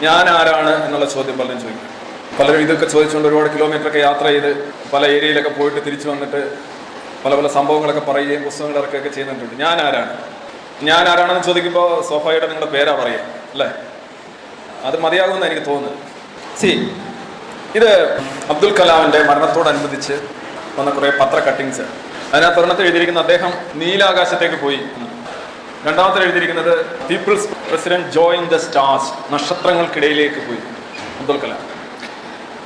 ഞാൻ ആരാണ് എന്നുള്ള ചോദ്യം പലരും ചോദിക്കും. പലരും ഇതൊക്കെ ചോദിച്ചുകൊണ്ട് ഒരുപാട് കിലോമീറ്ററൊക്കെ യാത്ര ചെയ്ത് പല ഏരിയയിലൊക്കെ പോയിട്ട് തിരിച്ചു വന്നിട്ട് പല പല സംഭവങ്ങളൊക്കെ പറയുകയും പുസ്തകങ്ങൾ ഇറക്കുകയൊക്കെ ചെയ്യുന്നുണ്ട്. ഞാൻ ആരാണെന്ന് ചോദിക്കുമ്പോൾ സ്വാഭാവികമായിട്ട് നിങ്ങളുടെ പേരാ പറയുക, അല്ലേ? അത് മതിയാകുമെന്ന് എനിക്ക് തോന്നുന്നത്. ഇത് അബ്ദുൽ കലാമിൻ്റെ മരണത്തോടനുബന്ധിച്ച് വന്ന കുറേ പത്ര കട്ടിങ്സ്. അതിനകത്ത് ഒരെണ്ണത്തിൽ എഴുതിയിരിക്കുന്ന അദ്ദേഹം നീലാകാശത്തേക്ക് പോയി. രണ്ടാമത്തിൽ എഴുതിയിരിക്കുന്നത് people's president join the stars, നക്ഷത്രങ്ങൾക്കിടയിലേക്ക് പോയി അബ്ദുൽ കലാം.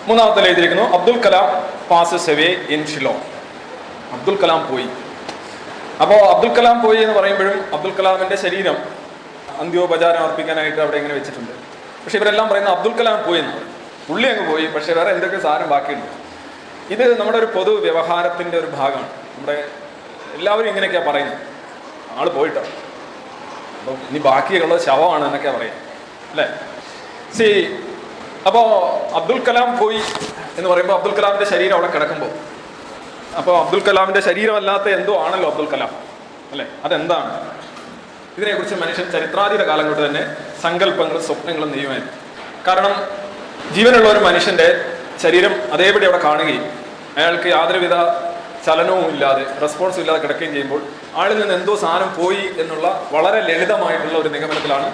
മൂന്നാമത്തിൽ എഴുതിയിരിക്കുന്നു Abdul Kalam passes away in Shillong, Abdul Kalam പോയി. അപ്പോൾ അബ്ദുൽ കലാം പോയി എന്ന് പറയുമ്പോഴും അബ്ദുൽ കലാമിൻ്റെ ശരീരം അന്ത്യോപചാരം അർപ്പിക്കാനായിട്ട് അവിടെ ഇങ്ങനെ വെച്ചിട്ടുണ്ട്. പക്ഷെ ഇവരെല്ലാം പറയുന്നത് അബ്ദുൽ കലാം പോയി എന്നാണ്. പുള്ളി അങ്ങ് പോയി, പക്ഷെ വേറെ എന്തൊക്കെ സാധനം ബാക്കിയുണ്ട്. ഇത് നമ്മുടെ ഒരു പൊതു വ്യവഹാരത്തിൻ്റെ ഒരു ഭാഗമാണ്. നമ്മുടെ എല്ലാവരും ഇങ്ങനെയൊക്കെയാണ് പറയുന്നത്, ആൾ പോയിട്ടോ, അപ്പോൾ ഇനി ബാക്കിയുള്ളത് ശവമാണ് എന്നൊക്കെയാണ് പറയുക, അല്ലേ? അപ്പോൾ അബ്ദുൽ കലാം പോയി എന്ന് പറയുമ്പോൾ അബ്ദുൽ കലാമിൻ്റെ ശരീരം അവിടെ കിടക്കുമ്പോൾ, അപ്പോൾ അബ്ദുൽ കലാമിൻ്റെ ശരീരമല്ലാത്ത എന്തോ ആണല്ലോ അബ്ദുൽ കലാം, അല്ലേ? അതെന്താണ്? ഇതിനെക്കുറിച്ച് മനുഷ്യൻ ചരിത്രാതീത കാലം കൊണ്ട് തന്നെ സങ്കല്പങ്ങളും സ്വപ്നങ്ങളും നെയ്യുമായിരുന്നു. കാരണം ജീവനുള്ള ഒരു മനുഷ്യൻ്റെ ശരീരം അതേപടി അവിടെ കാണുകയും അയാൾക്ക് യാതൊരുവിധ ചലനവും ഇല്ലാതെ റെസ്പോൺസും ഇല്ലാതെ കിടക്കുകയും ചെയ്യുമ്പോൾ ആളിൽ നിന്ന് എന്തോ സാധനം പോയി എന്നുള്ള വളരെ ലളിതമായിട്ടുള്ള ഒരു നിഗമനത്തിലാണ്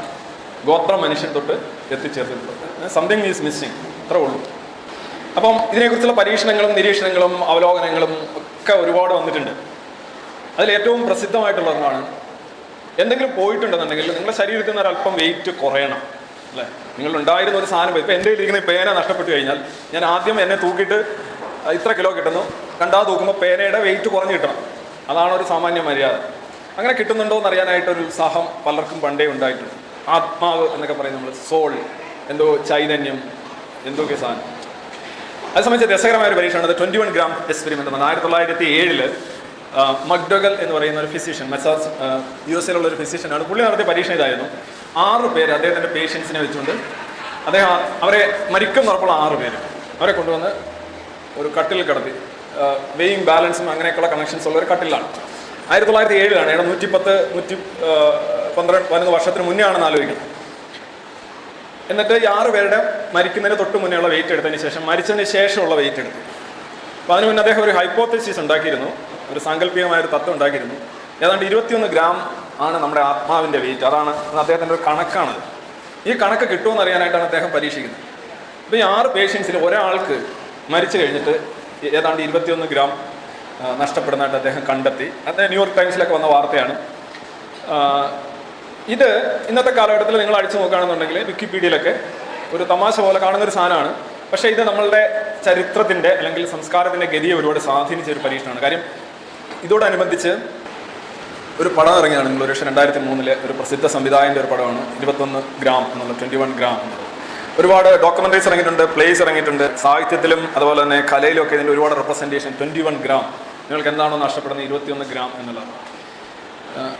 ഗോത്ര മനുഷ്യൻ തൊട്ട് എത്തിച്ചേർത്തിട്ടുള്ളത്. സംതിങ് ഈസ് മിസ്സിങ്, അത്രേ ഉള്ളൂ. അപ്പം ഇതിനെക്കുറിച്ചുള്ള പരീക്ഷണങ്ങളും നിരീക്ഷണങ്ങളും അവലോകനങ്ങളും ഒക്കെ ഒരുപാട് വന്നിട്ടുണ്ട്. അതിലേറ്റവും പ്രസിദ്ധമായിട്ടുള്ള ഒന്നാണ്, എന്തെങ്കിലും പോയിട്ടുണ്ടെന്നുണ്ടെങ്കിൽ നിങ്ങളുടെ ശരീരത്തിൽ നിന്ന് ഒരല്പം വെയിറ്റ് കുറയണം, അല്ലേ? നിങ്ങളുണ്ടായിരുന്ന ഒരു സാധനം, ഇപ്പം എൻ്റെ ഇരിക്കുന്ന പേന നഷ്ടപ്പെട്ടു കഴിഞ്ഞാൽ ഞാൻ ആദ്യം എന്നെ തൂക്കിയിട്ട് ഇത്ര കിലോ കിട്ടുന്നു, രണ്ടാമത് തൂക്കുമ്പോൾ പേനയുടെ വെയിറ്റ് കുറഞ്ഞ് കിട്ടണം. അതാണ് ഒരു സാമാന്യ മര്യാദ. അങ്ങനെ കിട്ടുന്നുണ്ടോ എന്ന് അറിയാനായിട്ടൊരു ഉത്സാഹം പലർക്കും പണ്ടേ ഉണ്ടായിട്ടുണ്ട്. ആത്മാവ് എന്നൊക്കെ പറയും നമ്മൾ, സോൾ, എന്തോ ചൈതന്യം, എന്തൊക്കെ സാധനം. അത് സംബന്ധിച്ച് രസകരമായ ഒരു പരീക്ഷയാണ് 21 ഗ്രാം എക്സ്പെരിമെൻ്റ് എന്നാണ്. 1907 മക്ഡൊഗൽ എന്ന് പറയുന്ന ഒരു ഫിസിഷ്യൻ, USA ഒരു ഫിസിഷ്യനാണ്. പുള്ളി നടത്തിയ പരീക്ഷണം ഇതായിരുന്നു. 6 പേര് അദ്ദേഹത്തിൻ്റെ പേഷ്യൻസിനെ വെച്ചുകൊണ്ട് അദ്ദേഹം അവരെ മരിക്കുന്ന ഉറപ്പുള്ള 6 പേര് അവരെ കൊണ്ടുവന്ന് ഒരു കട്ടിൽ കിടത്തി, വെയിങ് ബാലൻസും അങ്ങനെയൊക്കെയുള്ള കണക്ഷൻസ് ഉള്ള ഒരു കട്ടിലാണ്. 1907 ഏതാണ്ട് 110-111 വർഷത്തിന് മുന്നേ ആണെന്ന് ആലോചിക്കുന്നത്. എന്നിട്ട് ഈ 6 പേരുടെ മരിക്കുന്നതിന് തൊട്ട് മുന്നേ ഉള്ള വെയിറ്റ് എടുത്തതിന് ശേഷം മരിച്ചതിന് ശേഷമുള്ള വെയിറ്റ് എടുത്തു. അപ്പോൾ അതിന് മുന്നേ അദ്ദേഹം ഒരു ഹൈപ്പോത്തസിസ് ഉണ്ടാക്കിയിരുന്നു, ഒരു സാങ്കല്പികമായ ഒരു തത്വം ഉണ്ടാക്കിയിരുന്നു. ഏതാണ്ട് 21 ഗ്രാം ആണ് നമ്മുടെ ആത്മാവിൻ്റെ വെയിറ്റ്. അതാണ് അദ്ദേഹത്തിൻ്റെ ഒരു കണക്കാണത്. ഈ കണക്ക് കിട്ടുമെന്ന് അറിയാനായിട്ടാണ് അദ്ദേഹം പരീക്ഷിക്കുന്നത്. അപ്പോൾ ഈ 6 പേഷ്യൻസിൽ ഒരാൾക്ക് മരിച്ചു കഴിഞ്ഞിട്ട് ഏതാണ്ട് 21 ഗ്രാം നഷ്ടപ്പെടുന്നതായിട്ട് അദ്ദേഹം കണ്ടെത്തി. അത് ന്യൂയോർക്ക് ടൈംസിലൊക്കെ വന്ന വാർത്തയാണ്. ഇത് ഇന്നത്തെ കാലഘട്ടത്തിൽ നിങ്ങൾ അടിച്ചു നോക്കുകയാണെന്നുണ്ടെങ്കിൽ വിക്കിപീഡിയയിലൊക്കെ ഒരു തമാശ പോലെ കാണുന്നൊരു സാധനമാണ്. പക്ഷേ ഇത് നമ്മളുടെ ചരിത്രത്തിൻ്റെ അല്ലെങ്കിൽ സംസ്കാരത്തിൻ്റെ ഗതിയെ ഒരുപാട് സ്വാധീനിച്ച ഒരു പരീക്ഷണമാണ്. കാര്യം ഇതോടനുബന്ധിച്ച് ഒരു പടം ഇറങ്ങിയാണ്, നിങ്ങൾ ഒരു 2003 ഒരു പ്രസിദ്ധ സംവിധായകൻ്റെ ഒരു പടമാണ് 21 ഗ്രാം എന്നുള്ള, 21 ഗ്രാം എന്നുള്ളത്. ഒരുപാട് ഡോക്യുമെൻ്ററീസ് ഇറങ്ങിയിട്ടുണ്ട്, പ്ലേസ് ഇറങ്ങിയിട്ടുണ്ട്. സാഹിത്യത്തിലും അതുപോലെ തന്നെ കലയിലും ഒക്കെ ഇതിൻ്റെ ഒരുപാട് റെപ്രസെൻറ്റേഷൻ. 21 ഗ്രാം, നിങ്ങൾക്ക് എന്താണോ നഷ്ടപ്പെടുന്നത് 21 ഗ്രാം എന്നുള്ളത്.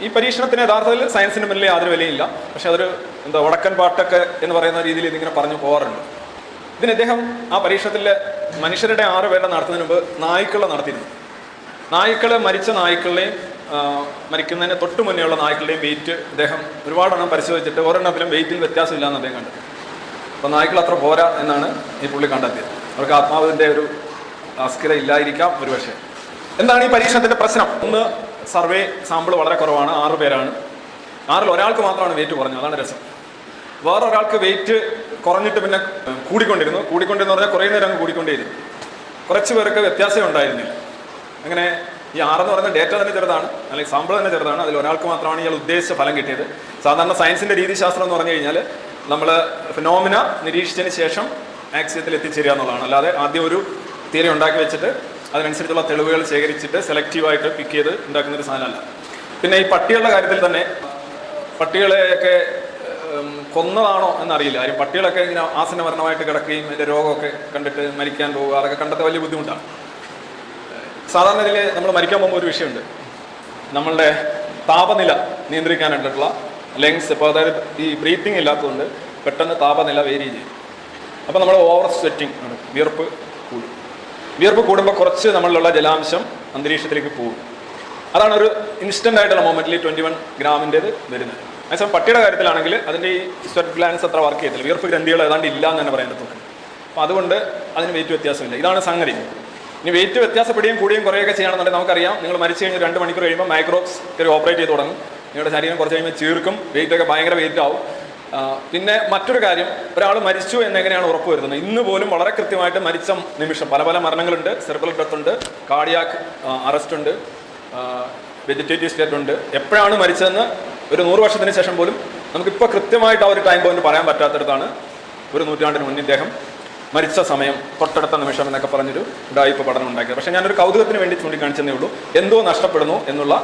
ഈ പരീക്ഷണത്തിന് യഥാർത്ഥത്തിൽ സയൻസിന് മുന്നിൽ യാതൊരു വിലയില്ല. പക്ഷെ അതൊരു വടക്കൻ പാട്ടൊക്കെ എന്ന് പറയുന്ന രീതിയിൽ ഇതിങ്ങനെ പറഞ്ഞു പോകാറുണ്ട്. ഇതിന് ഇദ്ദേഹം ആ പരീക്ഷണത്തിൽ മനുഷ്യരുടെ 6 പേരുടെ നടത്തുന്നതിന് മുമ്പ് നായ്ക്കളെ നടത്തിയിരുന്നു. മരിച്ച നായ്ക്കളെയും മരിക്കുന്നതിന് തൊട്ട് മുന്നേയുള്ള നായ്ക്കളുടെയും വെയിറ്റ് അദ്ദേഹം ഒരുപാടെണ്ണം പരിശോധിച്ചിട്ട് ഒരെണ്ണത്തിലും വെയിറ്റിൽ വ്യത്യാസമില്ല എന്ന് അദ്ദേഹം കണ്ടെത്തി. അപ്പോൾ നായ്ക്കൾ അത്ര പോരാ എന്നാണ് ഈ പുള്ളി കണ്ടെത്തിയത്. അവർക്ക് ആത്മാവിൻ്റെ ഒരു അസ്ഥിരത ഇല്ലായിരിക്കാം ഒരുപക്ഷെ. എന്താണ് ഈ പരീക്ഷണത്തിൻ്റെ പ്രശ്നം? ഒന്ന്, സർവേ സാമ്പിൾ വളരെ കുറവാണ്, 6 പേരാണ്. 6-ൽ ഒരാൾക്ക് മാത്രമാണ് വെയിറ്റ് കുറഞ്ഞത്, അതാണ് രസം. വേറൊരാൾക്ക് വെയിറ്റ് കുറഞ്ഞിട്ട് പിന്നെ കൂടിക്കൊണ്ടിരുന്നു പറഞ്ഞാൽ കുറേ നേരം അങ്ങ് കൂടിക്കൊണ്ടേയിരുന്നു. കുറച്ച് പേർക്ക് വ്യത്യാസം ഉണ്ടായിരുന്നില്ല. അങ്ങനെ ഈ 6 എന്ന് പറയുന്ന ഡേറ്റ തന്നെ ചെറുതാണ്, അല്ലെങ്കിൽ സാമ്പിൾ തന്നെ ചെറുതാണ്. അതിൽ ഒരാൾക്ക് മാത്രമാണ് ഇയാൾ ഉദ്ദേശിച്ച ഫലം കിട്ടിയത്. സാധാരണ സയൻസിൻ്റെ രീതിശാസ്ത്രം എന്ന് പറഞ്ഞു കഴിഞ്ഞാൽ നമ്മൾ ഫിനോമിന നിരീക്ഷിച്ചതിന് ശേഷം ആക്സിയത്തിൽ എത്തിച്ചേരുക എന്നുള്ളതാണ്. അല്ലാതെ ആദ്യം ഒരു തിയറി ഉണ്ടാക്കി വെച്ചിട്ട് അതിനനുസരിച്ചുള്ള തെളിവുകൾ ശേഖരിച്ചിട്ട് സെലക്റ്റീവായിട്ട് പിക്ക് ചെയ്ത് ഉണ്ടാക്കുന്നൊരു സാധനമല്ല. പിന്നെ ഈ പട്ടികളുടെ കാര്യത്തിൽ തന്നെ പട്ടികളെയൊക്കെ കൊന്നതാണോ എന്നറിയില്ല. കാര്യം പട്ടികളൊക്കെ ഇങ്ങനെ ആസന്നമരണമായിട്ട് കിടക്കുകയും അതിൻ്റെ രോഗമൊക്കെ കണ്ടിട്ട് മരിക്കാൻ പോവുക, അതൊക്കെ കണ്ടെത്ത വലിയ ബുദ്ധിമുട്ടാണ്. സാധാരണ ഇതിൽ നമ്മൾ മരിക്കാൻ പോകുമ്പോൾ ഒരു വിഷയമുണ്ട്, നമ്മളുടെ താപനില നിയന്ത്രിക്കാനായിട്ടുള്ള ലങ്സ്. ഇപ്പോൾ അതായത് ഈ ബ്രീത്തിങ് ഇല്ലാത്തതുകൊണ്ട് പെട്ടെന്ന് താപനില വേരി ചെയ്യും. അപ്പോൾ നമ്മൾ ഓവർ സ്വെറ്റിങ് ആണ്, വിയർപ്പ് കൂടുമ്പോൾ കുറച്ച് നമ്മളിലുള്ള ജലാംശം അന്തരീക്ഷത്തിലേക്ക് പോകും. അതാണ് ഒരു ഇൻസ്റ്റൻ്റ് ആയിട്ടുള്ള മൊമെൻറ്റിൽ 21 ഗ്രാമിൻ്റേത് വരുന്നത്. അതേസമയം പട്ടിയുടെ കാര്യത്തിലാണെങ്കിൽ അതിൻ്റെ ഈ സ്വെറ്റ് ഗ്ലാൻസ് അത്ര വർക്ക് ചെയ്യത്തില്ല, വിയർപ്പ് ഗ്രന്ഥികൾ ഏതാണ്ട് ഇല്ല എന്ന് തന്നെ പറയാൻ പറ്റും. അപ്പോൾ അതുകൊണ്ട് അതിന് വെയിറ്റ് വ്യത്യാസമില്ല. ഇതാണ് സംഗതി. ഇനി വെയിറ്റ് വ്യത്യാസപ്പെടുകയും കൂടുകയും കുറയുകയൊക്കെ ചെയ്യണമെന്നുണ്ടെങ്കിൽ നമുക്കറിയാം, നിങ്ങൾ മരിച്ചു കഴിഞ്ഞ് 2 മണിക്കൂർ കഴിയുമ്പോൾ മൈക്രോബ്സ് കയറി ഓപ്പറേറ്റ് ചെയ്ത് തുടങ്ങും. നിങ്ങളുടെ ശരീരം കുറച്ച് കഴിയുമ്പോൾ ചീർക്കും, വെയിറ്റൊക്കെ ഭയങ്കര വെയിറ്റ് ആവും. പിന്നെ മറ്റൊരു കാര്യം, ഒരാൾ മരിച്ചു എന്നെങ്ങനെയാണ് ഉറപ്പ് വരുത്തുന്നത്? ഇന്ന് പോലും വളരെ കൃത്യമായിട്ട് മരിച്ച നിമിഷം പല പല മരണങ്ങളുണ്ട്. സെറിബ്രൽ ഡെത്ത് ഉണ്ട്, കാർഡിയാക് അറസ്റ്റ് ഉണ്ട്, വെജിറ്റേറ്റീവ് സ്റ്റേറ്റ് ഉണ്ട്. എപ്പോഴാണ് മരിച്ചതെന്ന് ഒരു 100 വർഷത്തിന് ശേഷം പോലും നമുക്കിപ്പോൾ കൃത്യമായിട്ട് ആ ഒരു ടൈം പോയിന്റ് പറയാൻ പറ്റാത്തടത്താണ് ഒരു നൂറ്റാണ്ടിന് മുന്നേ ഇദ്ദേഹം മരിച്ച സമയം, തൊട്ടടുത്ത നിമിഷം എന്നൊക്കെ പറഞ്ഞൊരു ഉഡായിപ്പ് പഠനം ഉണ്ടാക്കിയത്. പക്ഷേ ഞാനൊരു കൗതുകത്തിന് വേണ്ടി ചൂണ്ടിക്കാണിച്ചതേ ഉള്ളൂ. എന്തോ നഷ്ടപ്പെടുന്നു എന്നുള്ള